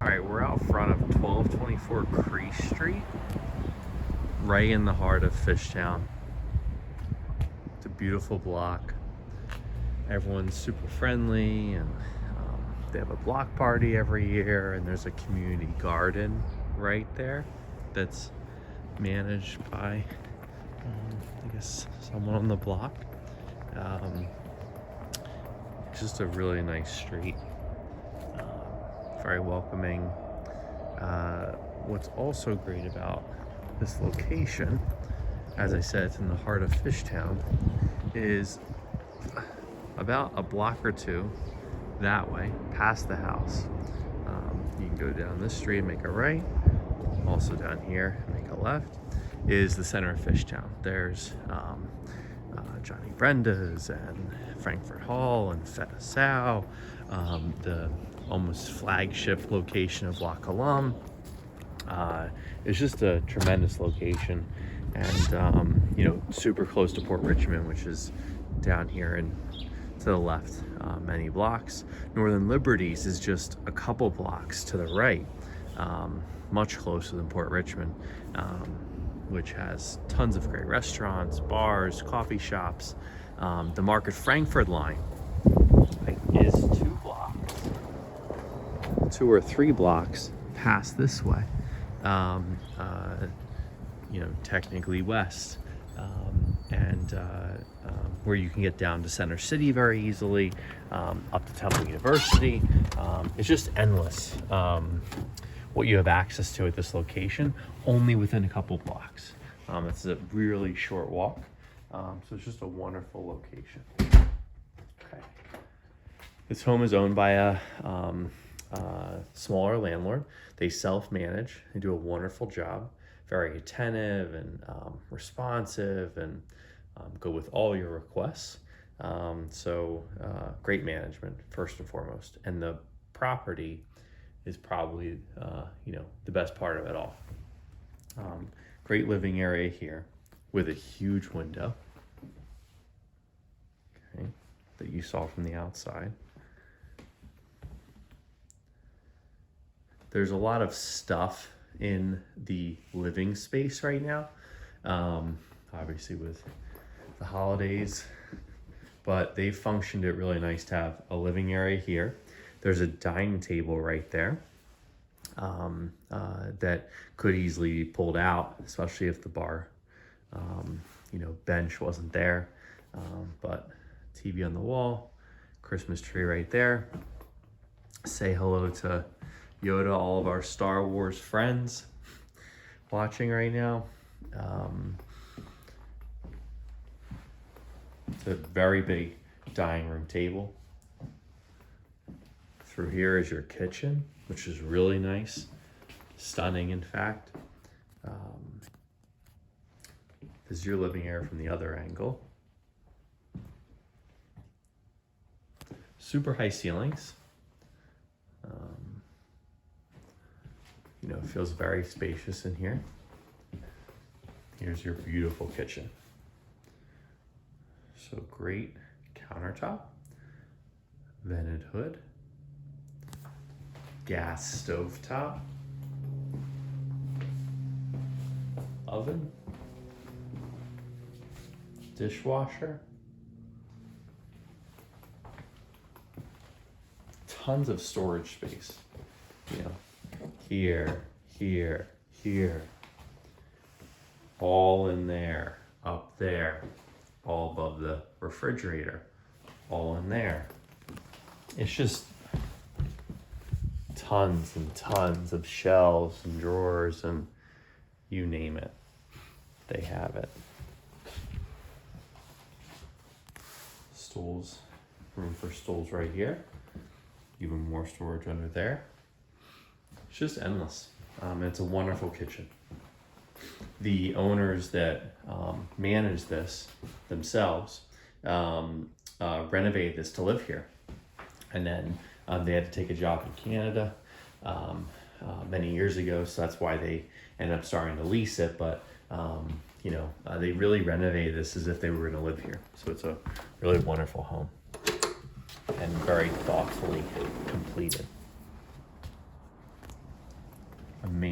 All right, we're out front of 1224 Crease Street, right in the heart of Fishtown. It's a beautiful block. Everyone's super friendly, and they have a block party every year, and there's a community garden right there that's managed by, I guess, someone on the block. It's just a really nice street. Very welcoming. What's also great about this location, as I said, it's in the heart of Fishtown, is about a block or two that way, past the house. You can go down this street and make a right. Also down here, make a left, is the center of Fishtown. There's Johnny Brenda's and Frankfurt Hall and Feta Sow, the almost flagship location of La Colombe. It's just a tremendous location, and super close to Port Richmond, which is down here and to the left, many blocks. Northern Liberties is just a couple blocks to the right, much closer than Port Richmond, which has tons of great restaurants, bars, coffee shops. The Market Frankfurt line is 2 or 3 blocks past this way, technically west, and where you can get down to Center City very easily, up to Temple University. It's just endless what you have access to at this location, only within a couple blocks. It's a really short walk, so it's just a wonderful location. Okay. This home is owned by a smaller landlord. They self-manage. They do a wonderful job, very attentive and responsive, and go with all your requests. So great management first and foremost, and the property is probably the best part of it all. Great living area here with a huge window, okay, that you saw from the outside. There's a lot of stuff in the living space right now, obviously with the holidays, but they functioned it really nice to have a living area here. There's a dining table right there that could easily be pulled out, especially if the bar, bench wasn't there. But TV on the wall, Christmas tree right there. Say hello to Yoda, all of our Star Wars friends watching right now. It's a very big dining room table. Through here is your kitchen, which is really nice, stunning in fact. This is your living area from the other angle. Super high ceilings. It feels very spacious in here. Here's your beautiful kitchen. So great countertop, vented hood, gas stove top, oven, dishwasher, tons of storage space, here, all in there, up there, all above the refrigerator, all in there. It's just tons and tons of shelves and drawers, and you name it, they have it. Stools, room for stools right here, even more storage under there. It's just endless. It's a wonderful kitchen. The owners that manage this themselves renovated this to live here, and then they had to take a job in Canada many years ago, so that's why they ended up starting to lease it. But they really renovated this as if they were going to live here. So it's a really wonderful home and very thoughtfully completed.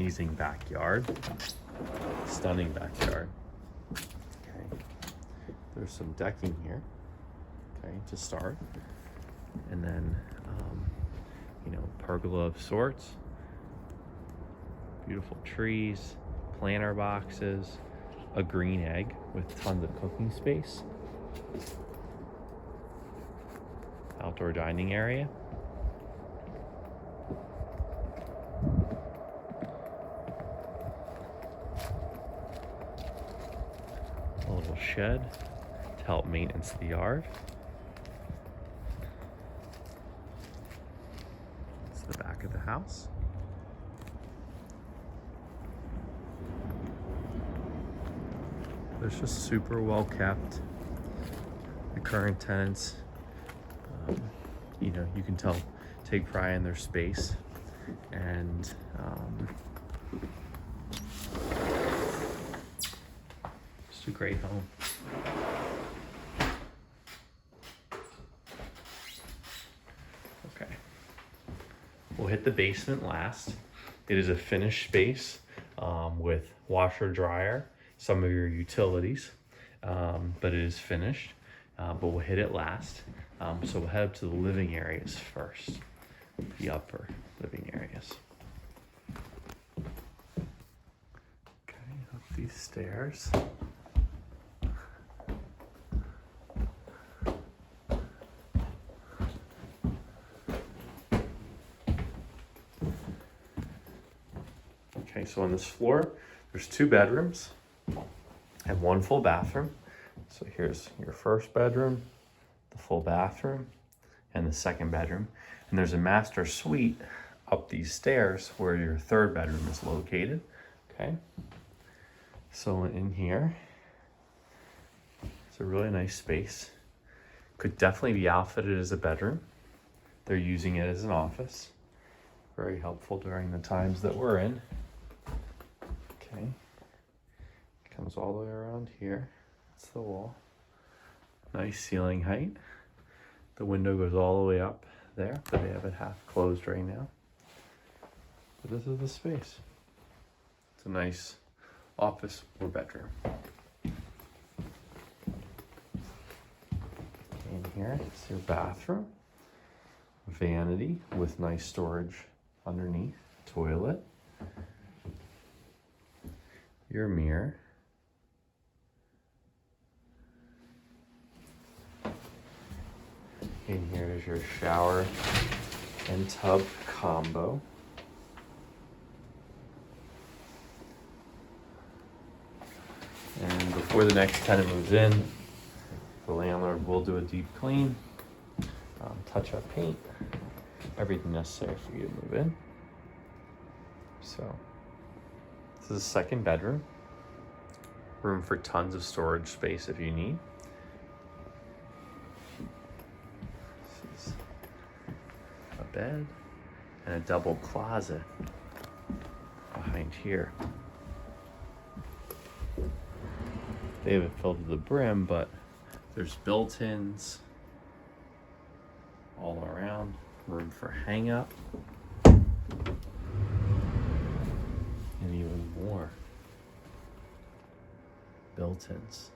amazing backyard. Stunning backyard. Okay. There's some decking here, okay, to start. And then, pergola of sorts. Beautiful trees, planter boxes, a green egg with tons of cooking space. Outdoor dining area. A little shed to help maintenance the yard. It's the back of the house. It's just super well kept. The current tenants, you can tell, take pride in their space, and just a great home. Okay, we'll hit the basement last. It is a finished space with washer, dryer, some of your utilities, but it is finished. But we'll hit it last. So we'll head up to the living areas first, the upper living areas. Okay, up these stairs. Okay, so on this floor, there's 2 bedrooms and 1 full bathroom. So here's your first bedroom, the full bathroom, and the second bedroom. And there's a master suite up these stairs where your third bedroom is located, okay? So in here, it's a really nice space. Could definitely be outfitted as a bedroom. They're using it as an office. Very helpful during the times that we're in. Okay, comes all the way around here. That's the wall. Nice ceiling height. The window goes all the way up there, but they have it half closed right now. But this is the space. It's a nice office or bedroom. In here, it's your bathroom. Vanity with nice storage underneath. Toilet. Your mirror. In here is your shower and tub combo. And before the next tenant moves in, the landlord will do a deep clean, touch up paint, everything necessary for you to move in. So this is a second bedroom. Room for tons of storage space if you need. This is a bed and a double closet behind here. They have it filled to the brim, but there's built-ins all around. Room for hang up. And even more built-ins.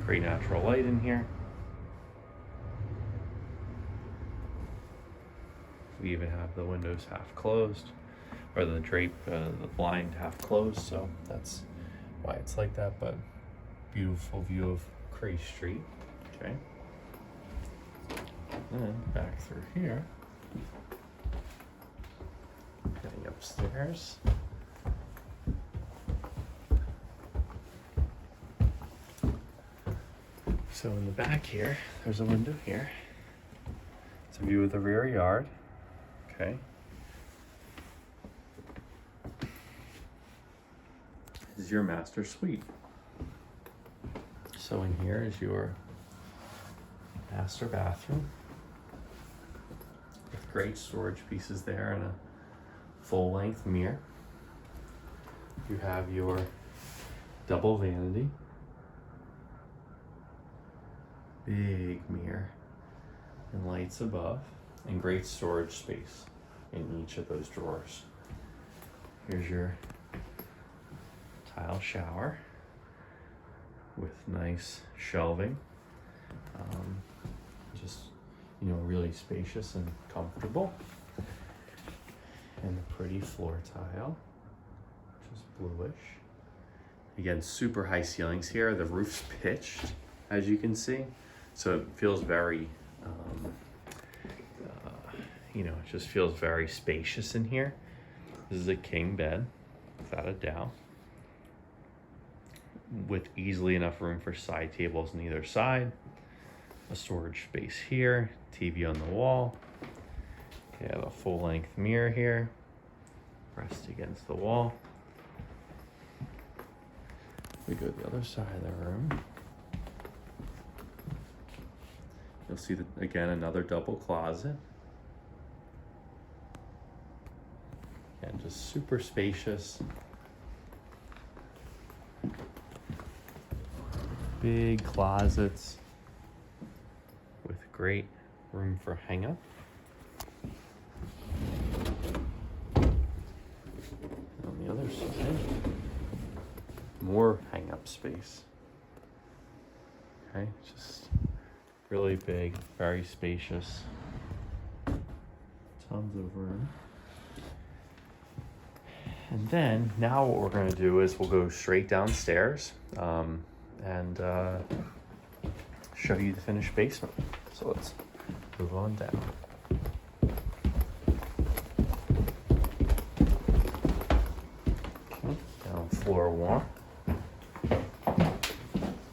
Great natural light in here. We even have the windows half closed, or the blind half closed, so that's why it's like that. But beautiful view of Crease Street. Okay. And then back through here, getting upstairs. So in the back here, there's a window here. It's a view of the rear yard. Okay. This is your master suite. So in here is your master bathroom with great storage pieces there and a full-length mirror. You have your double vanity, big mirror and lights above, and great storage space in each of those drawers. Here's your tile shower with nice shelving. Just, you know, really spacious and comfortable. And the pretty floor tile, which is bluish. Again, super high ceilings here. The roof's pitched, as you can see. So it feels very, you know, it just feels very spacious in here. This is a king bed, without a doubt, with easily enough room for side tables on either side. A storage space here, TV on the wall. You have a full-length mirror here, pressed against the wall. We go to the other side of the room. You'll see that, again, another double closet. And just super spacious. Big closets with great room for hang up. On the other side, more hang up space. Okay, just really big, very spacious, tons of room. And then now what we're going to do is we'll go straight downstairs and show you the finished basement. So let's move on down. Okay, down floor one,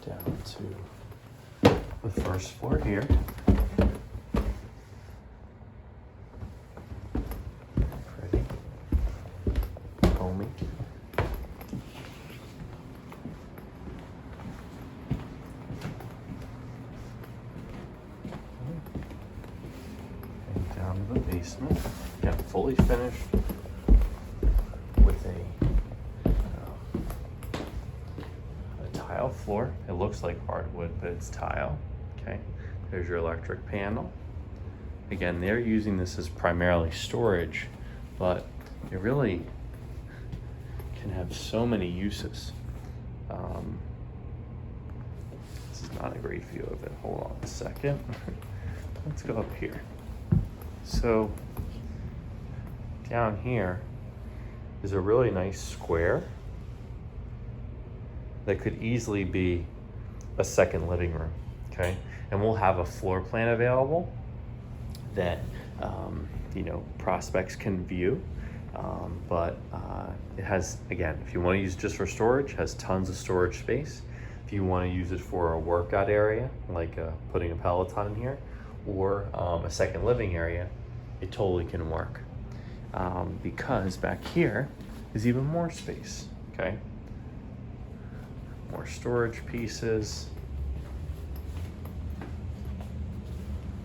down to the first floor here. Pretty, homey. And down to the basement. Yeah, fully finished with a tile floor. It looks like hardwood, but it's tile. Okay, there's your electric panel. Again, they're using this as primarily storage, but it really can have so many uses. This is not a great view of it. Hold on a second. Let's go up here. So down here is a really nice square that could easily be a second living room, okay? And we'll have a floor plan available that, you know, prospects can view. But it has, again, if you want to use it just for storage, has tons of storage space. If you want to use it for a workout area, like putting a Peloton in here, or a second living area, it totally can work. Because back here is even more space, okay? More storage pieces.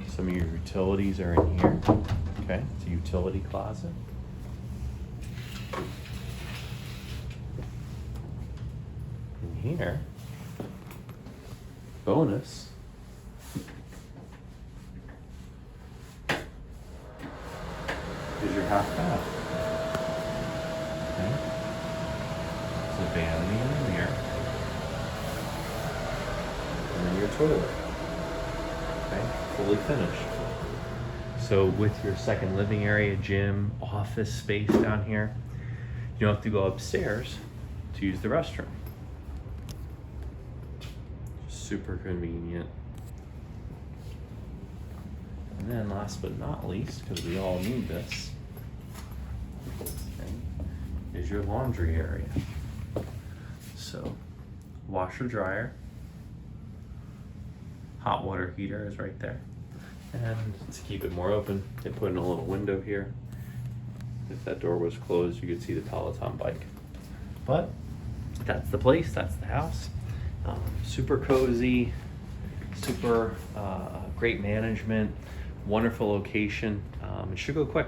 Some of your utilities are in here, okay? It's a utility closet. In here, bonus, is your half bath. Okay. It's a vanity and a mirror. And then your toilet. Okay, fully finished. So with your second living area, gym, office space down here, you don't have to go upstairs to use the restroom. Super convenient. And then last but not least, because we all need this, okay, is your laundry area. So washer dryer, hot water heater is right there. And to keep it more open, they put in a little window here. If that door was closed, you could see the Peloton bike. But that's the place, that's the house. Super cozy, super great management, wonderful location. It should go quick.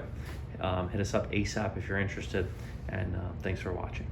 Hit us up ASAP if you're interested, and thanks for watching.